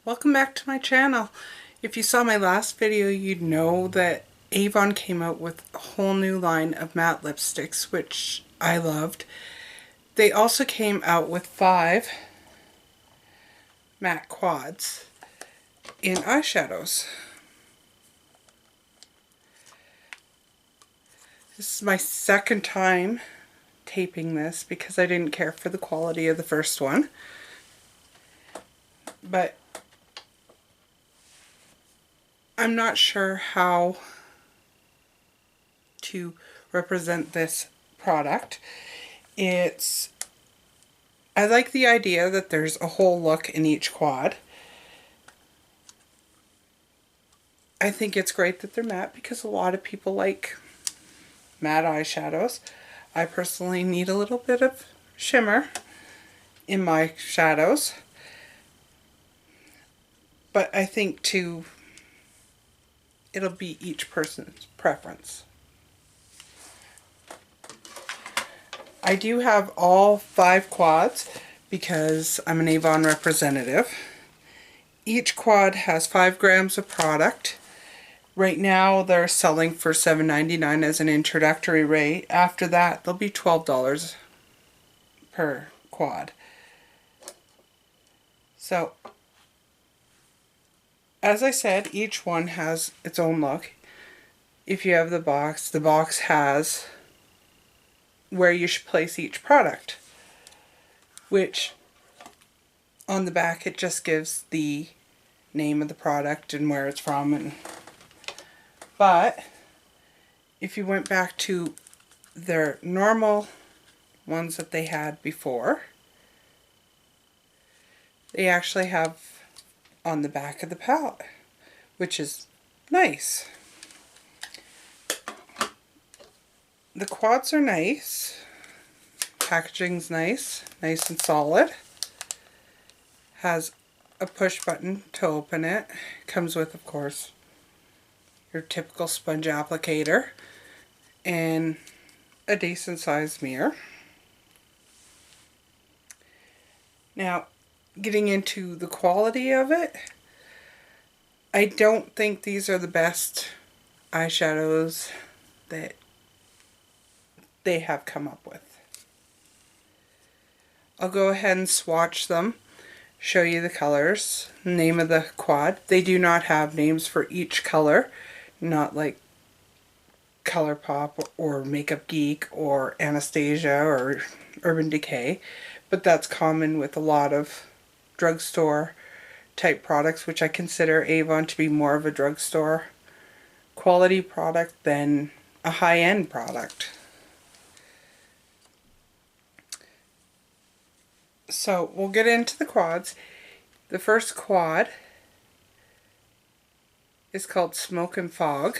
Welcome back to my channel. If you saw my last video, you'd know that Avon came out with a whole new line of matte lipsticks, which I loved. They also came out with 5 matte quads in eyeshadows. This is my second time taping this because I didn't care for the quality of the first one. But I'm not sure how to represent this product. I like the idea that there's a whole look in each quad. I think it's great that they're matte because a lot of people like matte eyeshadows. I personally need a little bit of shimmer in my shadows. But I think too, it'll be each person's preference. I do have all 5 quads because I'm an Avon representative. Each quad has 5 grams of product. Right now they're selling for $7.99 as an introductory rate. After that they'll be $12 per quad. So as I said, each one has its own look. If you have the box has where you should place each product, which on the back it just gives the name of the product and where it's from. But if you went back to their normal ones that they had before, they actually have on the back of the palette, which is nice. The quads are nice. Packaging's nice and solid. Has a push button to open it. Comes with, of course, your typical sponge applicator and a decent sized mirror. Now, getting into the quality of it, I don't think these are the best eyeshadows that they have come up with. I'll go ahead and swatch them, show you the colors, name of the quad. They do not have names for each color, not like ColourPop or Makeup Geek or Anastasia or Urban Decay, but that's common with a lot of drugstore type products, which I consider Avon to be more of a drugstore quality product than a high-end product. So we'll get into the quads. The first quad is called Smoke and Fog.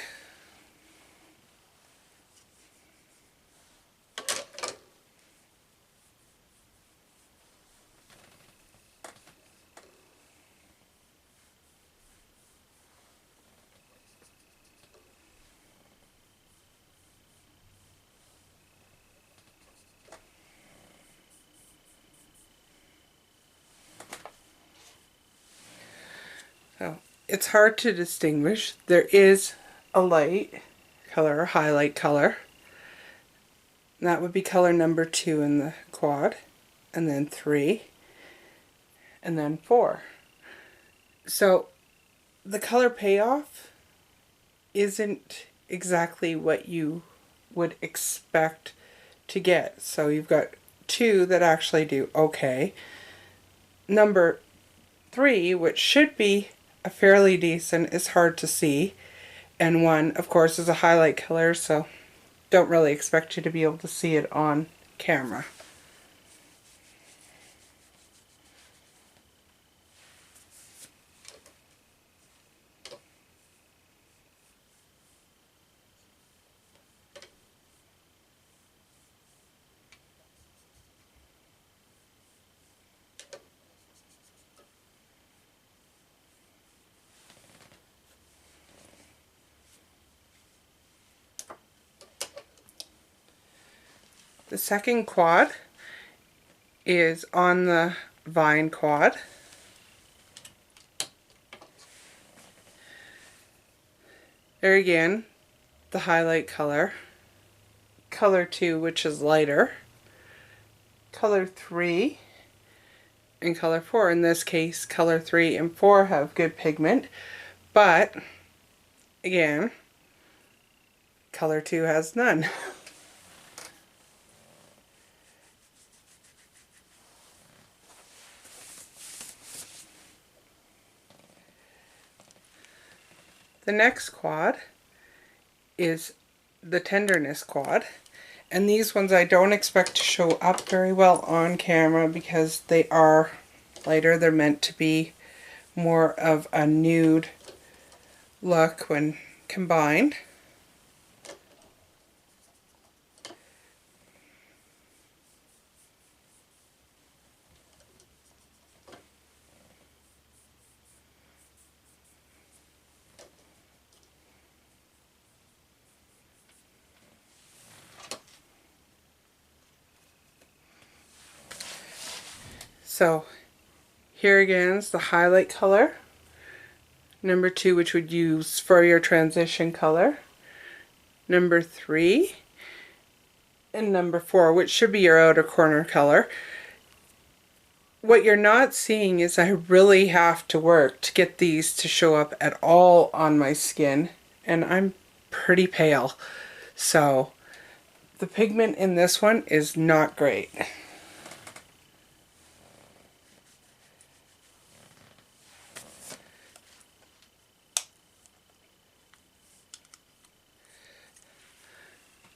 So it's hard to distinguish. There is a light color, a highlight color. And that would be color number 2 in the quad, and then 3, and then 4. So the color payoff isn't exactly what you would expect to get. So you've got 2 that actually do okay. Number 3, which should be a fairly decent, is hard to see. And 1, of course, is a highlight color, so don't really expect you to be able to see it on camera. The second quad is on the Vine quad. There again, the highlight color, color 2, which is lighter, color 3, and color 4. In this case, color 3 and 4 have good pigment, but again, color 2 has none. The next quad is the Tenderness quad, and these ones I don't expect to show up very well on camera because they are lighter. They're meant to be more of a nude look when combined. So here again is the highlight color, number 2, which would use for your transition color, number 3, and number 4, which should be your outer corner color. What you're not seeing is I really have to work to get these to show up at all on my skin, and I'm pretty pale, so the pigment in this one is not great.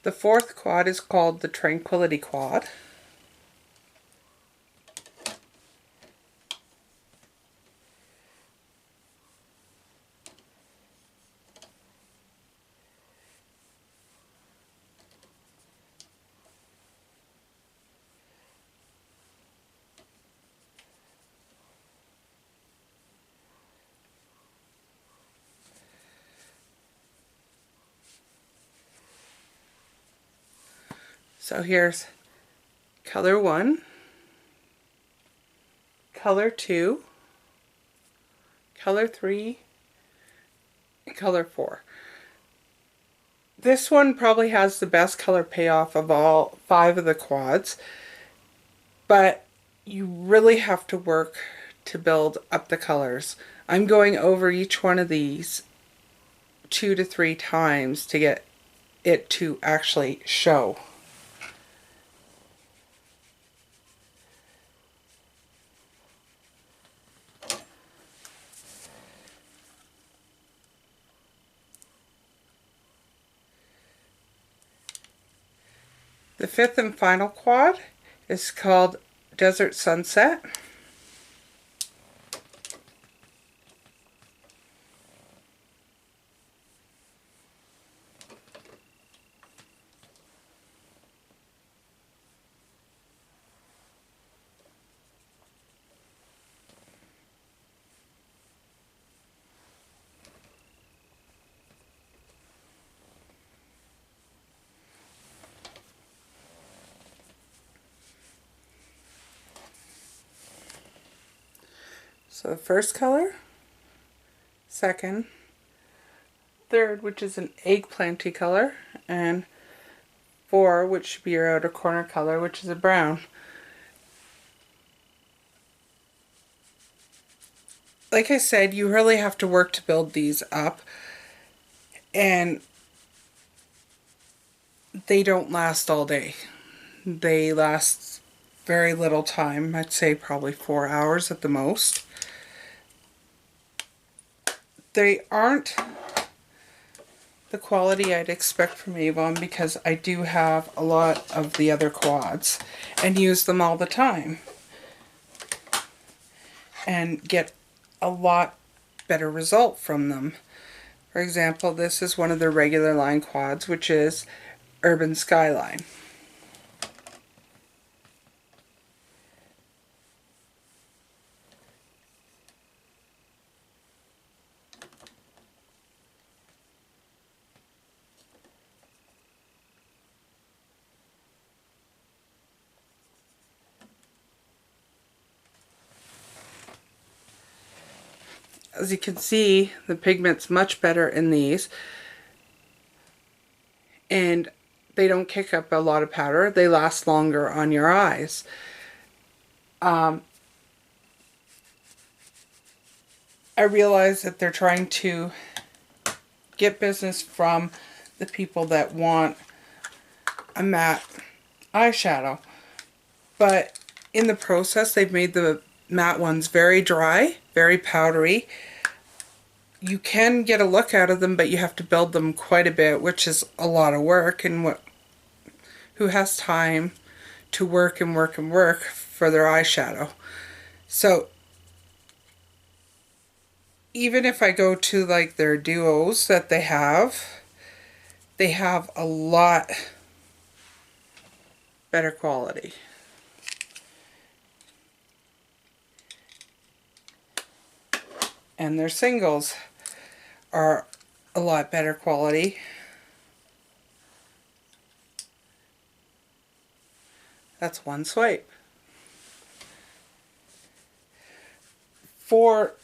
The fourth quad is called the Tranquility quad. So here's color 1, color 2, color 3, and color 4. This one probably has the best color payoff of all 5 of the quads, but you really have to work to build up the colors. I'm going over each one of these 2 to 3 times to get it to actually show. The fifth and final quad is called Desert Sunset. So the first color, second, third, which is an eggplanty color, and 4, which should be your outer corner color, which is a brown. Like I said, you really have to work to build these up, and they don't last all day. They last very little time. I'd say probably 4 hours at the most. They aren't the quality I'd expect from Avon because I do have a lot of the other quads and use them all the time and get a lot better result from them. For example, this is one of the regular line quads, which is Urban Skyline. As you can see, the pigment's much better in these. and they don't kick up a lot of powder. They last longer on your eyes. I realize that they're trying to get business from the people that want a matte eyeshadow, but in the process they've made the matte ones very dry, very powdery. You can get a look out of them, but you have to build them quite a bit, which is a lot of work, and who has time to work and work and work for their eyeshadow? So even if I go to like their duos that they have a lot better quality. And their singles are a lot better quality. That's one swipe. For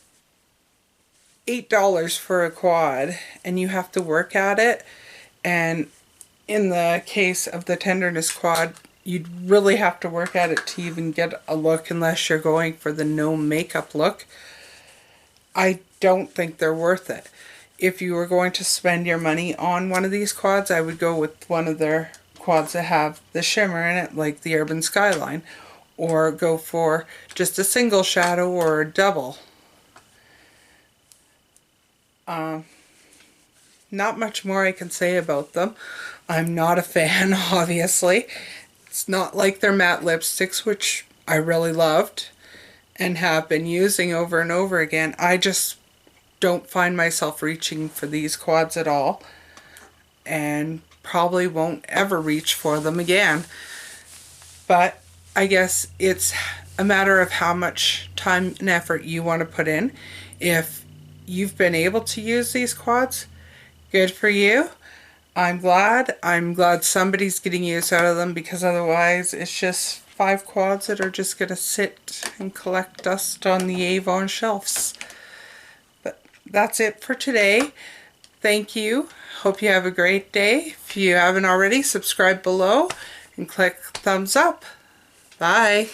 $8 for a quad, and you have to work at it, and in the case of the Tenderness quad, you'd really have to work at it to even get a look, unless you're going for the no makeup look. I don't think they're worth it. If you were going to spend your money on one of these quads, I would go with one of their quads that have the shimmer in it, like the Urban Skyline, or go for just a single shadow or a double. Not much more I can say about them. I'm not a fan, obviously. It's not like their matte lipsticks, which I really loved and have been using over and over again. I just don't find myself reaching for these quads at all, and probably won't ever reach for them again. But I guess it's a matter of how much time and effort you want to put in. If you've been able to use these quads, good for you. I'm glad somebody's getting use out of them, because otherwise it's just 5 quads that are just going to sit and collect dust on the Avon shelves. But that's it for today. Thank you. Hope you have a great day. If you haven't already, subscribe below and click thumbs up. Bye.